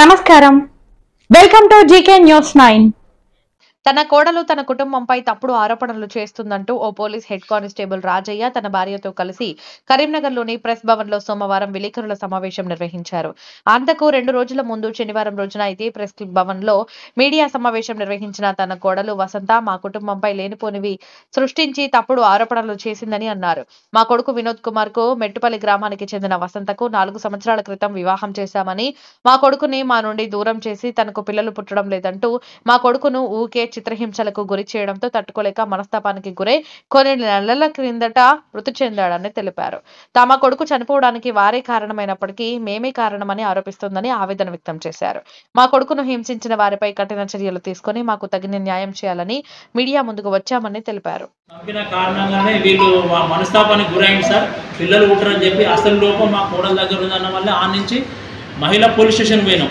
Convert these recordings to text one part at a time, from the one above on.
నమస్కారం, welcome to GK news 9. తన కోడలు తన కుటుంబంపై తప్పుడు ఆరోపణలు చేస్తుందంటూ ఓ పోలీస్ హెడ్ కానిస్టేబుల్ రాజయ్య తన భార్యతో కలిసి కరీంనగర్లోని ప్రెస్ భవన్లో సోమవారం విలేకరుల సమావేశం నిర్వహించారు. అంతకు 2 రోజుల ముందు శనివారం రోజున ఇదే ప్రెస్ భవన్లో మీడియా సమావేశం నిర్వహించిన తన కోడలు వసంత మా కుటుంబంపై లేనిపోనివి సృష్టించి తప్పుడు ఆరోపణలు చేసిందని అన్నారు. మా కొడుకు వినోద్ కుమార్ కు మెట్టుపల్లి గ్రామానికి చెందిన వసంతకు 4 సంవత్సరాల క్రితం వివాహం చేశామని, మా కొడుకుని మా నుండి దూరం చేసి తనకు పిల్లలు పుట్టడం లేదంటూ, మా కొడుకును ఊకే చిత్రహింసలకు గురి చేయడంతో తట్టుకోలేక మనస్తాపానికి గురై కొన్ని నెలల క్రిందట మృతి చెందాడని తెలిపారు. తమ కొడుకు చనిపోవడానికి వారే కారణమైనప్పటికీ మేమే కారణమని ఆరోపిస్తోందని ఆవేదన వ్యక్తం చేశారు. మా కొడుకును హింసించిన వారిపై కఠిన చర్యలు తీసుకుని మాకు తగిన న్యాయం చేయాలని మీడియా ముందుకు వచ్చామని తెలిపారు. కారణంగానే వీళ్ళు మనస్తాపానికి గురైంది సార్, పిల్లలు పుట్టరని చెప్పి అసలు లోపం మా కోడల దగ్గర ఉందన్న వల్ల ఆ నుంచి మహిళా పోలీస్ స్టేషన్ పోయినాం.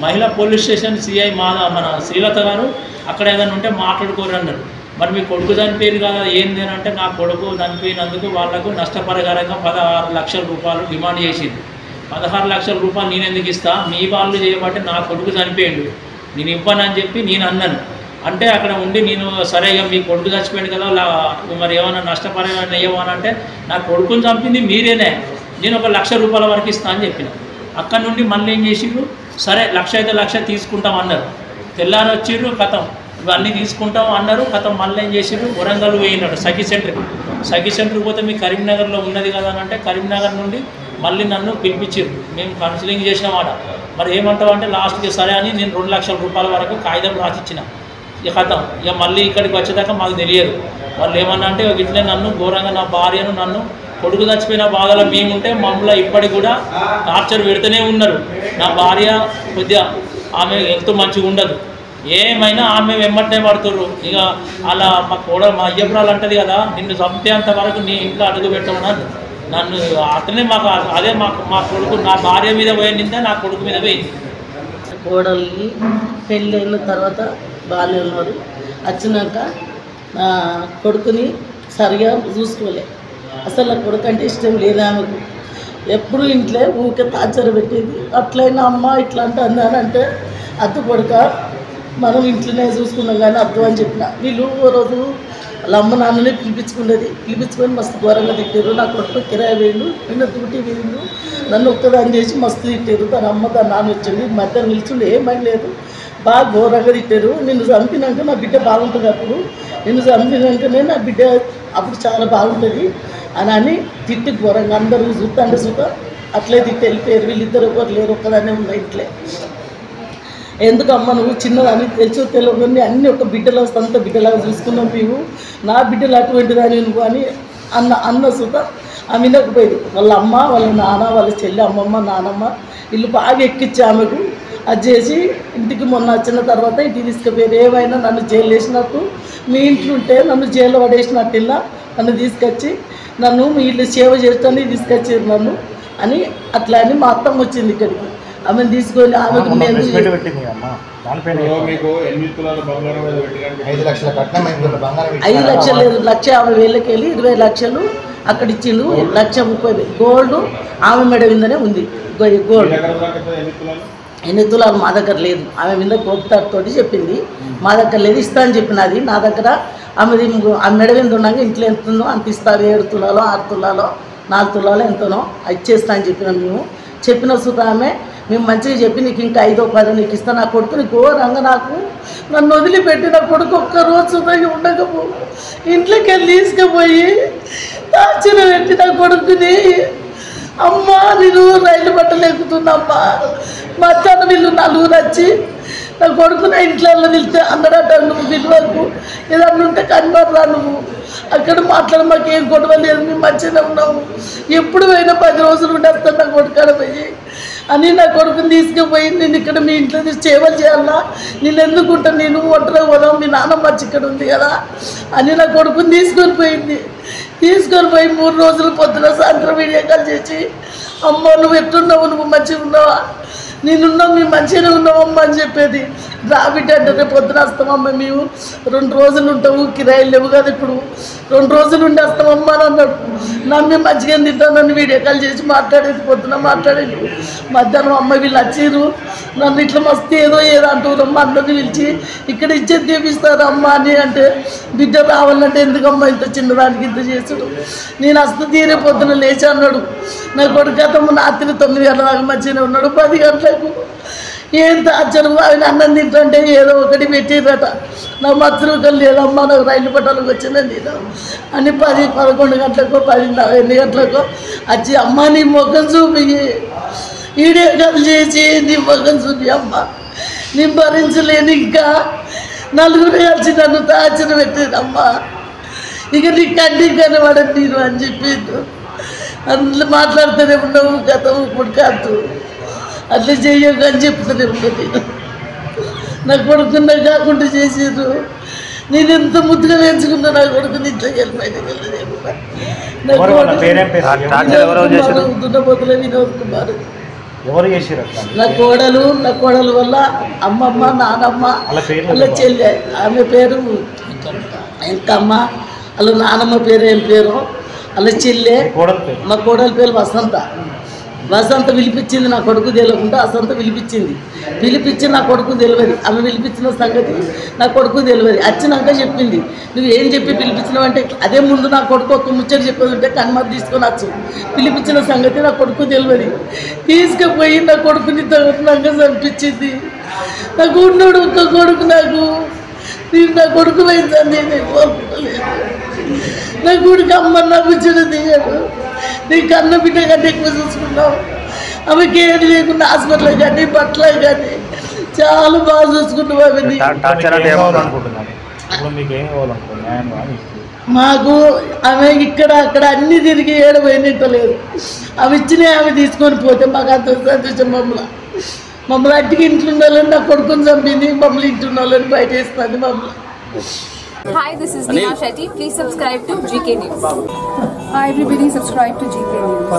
మహిళా పోలీస్ స్టేషన్ సిఐ మన శ్రీలత గారు అక్కడ ఏదైనా ఉంటే మాట్లాడుకోరు అన్నారు. మరి మీ కొడుకు చనిపోయారు కదా ఏంది అని అంటే, నా కొడుకు చనిపోయినందుకు వాళ్లకు నష్టపరిహారంగా 16 లక్షల రూపాయలు డిమాండ్ చేసింది. 16 లక్షల రూపాయలు నేను ఎందుకు ఇస్తా, మీ వాళ్ళు చేయబట్టి నా కొడుకు చనిపోయాడు, నేను ఇవ్వనని చెప్పి నేను అన్నాను. అంటే అక్కడ ఉండి నేను సరేగా మీ కొడుకు చచ్చిపోయాడు కదా మరి ఏమైనా నష్టపరిహారం ఇవ్వమనంటే, నా కొడుకుని చంపింది మీరేనే, నేను 1 లక్ష రూపాయల వరకు ఇస్తా అని చెప్పిన. అక్కడ నుండి మళ్ళీ ఏం చేసిర్రు, సరే 1 అయితే 1 లక్ష తీసుకుంటాం అన్నారు. తెల్లారి వచ్చిర్రు, కథం ఇవన్నీ తీసుకుంటాం అన్నారు. కథం మళ్ళీ ఏం చేసిర్రు, వరంగల్ పోయినాడు సఖీ సెంటర్కి పోతే మీ కరీంనగర్లో ఉన్నది కదా అని అంటే, కరీంనగర్ నుండి మళ్ళీ నన్ను పిలిపించారు. మేము కౌన్సిలింగ్ చేసినామాట. మరి ఏమంటావు అంటే లాస్ట్కి సరే అని నేను 2 లక్షల రూపాయల వరకు కాగితం రాసిచ్చిన. ఇక కథం ఇక మళ్ళీ ఇక్కడికి వచ్చేదాకా మాకు తెలియదు. వాళ్ళు ఏమన్నా అంటే ఇట్లే నన్ను ఘోరంగా నా భార్యను నన్ను కొడుకు చచ్చిపోయిన బాధలో మేముంటే మమ్మల్ని ఇప్పటికి కూడా టార్చర్ పెడుతూనే ఉన్నారు. నా భార్య కొద్దిగా ఆమె హెల్త్ మంచిగా ఉండదు, ఏమైనా ఆమె వెంబట్నే పడుతుర్రు. ఇక అలా మా అయ్యపురాలు అంటది కదా, నిన్ను చంపేంత వరకు నీ ఇంట్లో అడుగు పెట్టమన్నారు. నన్ను అట్లనే మాకు అదే మా కొడుకు నా భార్య మీద పోయిందే నా కొడుకు మీద పోయింది. కోడల్ని పెళ్ళి అయిన తర్వాత బాగానే ఉన్నారు. వచ్చినాక నా కొడుకుని సరిగా చూసుకోలే. అసలు నా కొడుకు అంటే ఇష్టం లేదు ఆమెకు. ఎప్పుడు ఇంట్లో ఊరికే టార్చర్ పెట్టేది. అట్లయినా అమ్మ ఇట్లా అంటే అన్నారంటే, అద్దు కొడుక మనం ఇంట్లోనే చూసుకున్నాం కానీ అద్దు అని చెప్పిన. వీళ్ళు ఓ రోజు వాళ్ళ అమ్మ నాన్ననే పిలిపించుకొని మస్తు ఘోరంగా తిట్టారు. నా కొడుకు కిరాయి వేళ్ళు, నిన్న డ్యూటీ వేళ్ళు, నన్ను ఒక్కదాన్ని చేసి మస్తు తిట్టారు. తన అమ్మ తన నాన్న వచ్చింది, మధ్య నిల్చుండి ఏమని లేదు, బాగా ఘోరంగా తిట్టారు. నిన్ను చంపినాక నా బిడ్డ బాగుంటుంది, అప్పుడు నిన్ను చంపినాకనే నా బిడ్డ అప్పుడు చాలా బాగుంటుంది అని తిట్టి ఘోరంగా అందరూ చూస్తా అట్లే తిట్టి వెళ్ళిపోయారు. వీళ్ళిద్దరు ఒకరు లేరు, ఒక్కదాన్నే ఉన్న ఇంట్లో. ఎందుకమ్మ నువ్వు చిన్నదాన్ని తెలుసు తెలియని అన్నీ ఒక బిడ్డలో సొంత బిడ్డలాగా చూసుకున్నాం మేము, నా బిడ్డలు అటువంటిదాన్ని నువ్వు అని అన్న సుత ఆమె వినకపోయేది. వాళ్ళ అమ్మ, వాళ్ళ నాన్న, వాళ్ళ చెల్లి, అమ్మమ్మ, నానమ్మ వీళ్ళు బాగా ఎక్కించి ఆమెకు అది చేసి ఇంటికి మొన్న వచ్చిన తర్వాత ఇంటికి తీసుకుపోయారు. ఏమైనా నన్ను జైలు వేసినట్టు, మీ ఇంట్లో ఉంటే నన్ను జైల్లో పడేసినట్టు ఇలా నన్ను తీసుకొచ్చి నన్ను మీ ఇల్లు సేవ చేస్తాను తీసుకొచ్చారు నన్ను అని అట్లా అని మా అత్తమ్మ వచ్చింది ఇక్కడికి. ఆమెను తీసుకొని ఆమెకు 5 లక్షలు లేదు, 1,50,000 వెళ్ళి 20 లక్షలు అక్కడ ఇచ్చిండు. 1,30,000 గోల్డ్ ఆమె మెడ విందనే ఉంది. గోల్డ్ ఎన్ని తులాలు మా దగ్గర లేదు. ఆమె మీద కోపుతాడుతోటి చెప్పింది, మా దగ్గర లేదు, ఇస్తా అని చెప్పినది. నా దగ్గర ఆమెది ఆమె మెడ విందు ఉన్నాక ఇంట్లో ఎంత ఉందో అంత ఇస్తారు. 7 తులాలో 6 తులాలో 4 తులాలో ఎంతనో ఇచ్చేస్తా అని చెప్పినాం మేము. చెప్పిన సుత ఆమె మేము మంచిగా చెప్పి నీకు ఇంకా 5వ 10వ నీకు ఇస్తా. నా కొడుకుని ఘోరంగా నన్ను వదిలిపెట్టి నా కొడుకు ఒక్కరోజు సుతగా ఉండకపో ఇంట్లోకి వెళ్ళి తీసుకుపోయి తాచిన పెట్టి నా కొడుకుని, అమ్మ నేను రైలు బట్టలు ఎక్కుతున్నమ్మా, మధ్యాహ్నం వీళ్ళు 4 వచ్చి నా కొడుకు నా ఇంట్లో వెళ్తే అన్నడట, నువ్వు పిల్లలకు ఏదన్నా ఉంటే కనబడరా, నువ్వు అక్కడ మాట్లాడి మాకు ఏం గొడవ లేదు, మేము మంచిగా ఉన్నాము, ఎప్పుడు పోయినా 10 రోజులు ఉండేస్తాను నా కొడుకాడ పోయి అని నా కొడుకుని తీసుకుపోయి నేను ఇక్కడ మీ ఇంట్లో సేవలు చేయాలా, నేను ఎందుకు ఉంటాను, నేను ఒంటరిగా పోదాం, మీ నాన్నమ్మ వచ్చి ఇక్కడ ఉంది కదా అని నా కొడుకుని తీసుకొని పోయి 3 రోజులు పొద్దున సాయంత్రం వీడియో కాల్ చేసి, అమ్మ నువ్వు ఎట్లున్నావు, నువ్వు మంచిగా ఉన్నావా, నేనున్నావు, మేము మంచిగానే ఉన్నావమ్మా అని చెప్పేది. రాబిడ్డ అంటే పొద్దున వస్తామమ్మ మేము 2 రోజులు ఉంటాము, కిరాయిలు లేవు కదా ఇప్పుడు 2 రోజులు ఉండి వస్తామమ్మ అని అన్నాడు. నమ్మి మంచిగా తింటాను, నన్ను వీడియో కాల్ చేసి మాట్లాడేది, పొద్దున మాట్లాడేది. మధ్యాహ్నం అమ్మ వీళ్ళు వచ్చిర్రు, నన్ను ఇట్లా మస్తు ఏదో అంటున్నారమ్మ, అందరిని పిలిచి ఇక్కడ ఇచ్చేది తీపిస్తారు అమ్మ అని అంటే, బిడ్డ రావాలంటే ఎందుకమ్మా ఇంత చిన్నదానికి ఇంత చేసుడు, నేను వస్తే తీరే పొద్దున లేచి అన్నాడు. నా కొడుకు అతమ్మ రాత్రి 9 గంటల దాకా మంచిగానే ఉన్నాడు. 10 గంటలకు ఏం తాచరు, ఆయన అన్నం తింటుంటే ఏదో ఒకటి పెట్టిరట. నా మత్రుకలు లేదమ్మా, నాకు రైలు పట్టాలకు వచ్చిన నేను అని 10, 11 గంటలకో 10 గంటలకో వచ్చి అమ్మ నీ ముఖం చూపి ఈడే కలు చేసి నీ ముఖం చూపి అమ్మ నేను భరించలేను, ఇంకా నలుగురు కలిసి నన్ను తాచన పెట్టేదమ్మా, ఇక నీ కంటికి కనబడదు నేను అని చెప్పిండు. అందులో మాట్లాడుతూనే ఉండవు, గతం ఇప్పుడు కాదు అట్లా చెయ్యకు అని చెప్తూనే ఉండదు. నా కొడుకున్నా కాకుండా చేసారు, నేను ఎంత ముద్దుగా పెంచుకున్నా నా కొడుకుని ఇంట్లో వెళ్ళి బయటకు వెళ్ళలేదు. దున్నపోతుల వినోద్ కుమార్ నా కోడలు వల్ల అమ్మమ్మ నానమ్మ వాళ్ళ చెల్లె, ఆమె పేరు ఇంకమ్మ, వాళ్ళ నానమ్మ పేరు ఏం పేరు, వాళ్ళ చెల్లె, మా కోడల పేరు వసంత పిలిపించింది. నా కొడుకు తెలియకుండా వసంత పిలిపించి నా కొడుకు తెలియదు, ఆమె పిలిపించిన సంగతి నా కొడుకు తెలియదు. వచ్చినాక చెప్పింది, నువ్వు ఏం చెప్పి పిలిపించినావు అంటే, అదే ముందు నా కొడుకు ఒక్క ముచ్చట చెప్పేది ఉంటే కన్మతి తీసుకొని వచ్చు, పిలిపించిన సంగతి నా కొడుకు తెలియదు. తీసుకుపోయి నా కొడుకుని తగునంగా చంపించింది. నాకు ఉన్నాడు ఒక్క కొడుకు, నేను నా కొడుకు పోయిందని నేను కోరుకుంటలేదు. నా కొడుకు అమ్మ నా బుజ్జను దిగాడు, నీ కన్న బిడ్డ కంటే ఎక్కువ చూసుకున్నావు. ఆమెకి ఏది లేకుండా హాస్పిటల్ కానీ బట్టలు కానీ చాలా బాగా చూసుకుంటావు. అవన్నీ మాకు ఆమె ఇక్కడ అక్కడ అన్ని తిరిగి ఏడబోయినట్టలేదు. ఆమె ఇచ్చినాయి ఆమె తీసుకొని పోతే మాకు అంత సంతోషం. మమ్మల్ని అట్టికి ఇంట్లో ఉండాలని నా కొడుకుని చంపింది, మమ్మల్ని ఇంట్లో ఉండాలని బయట వేస్తుంది మమ్మల్ని. Hi, this is Neha Shetty. Please subscribe to GK News. Hi, everybody. Subscribe to GK News.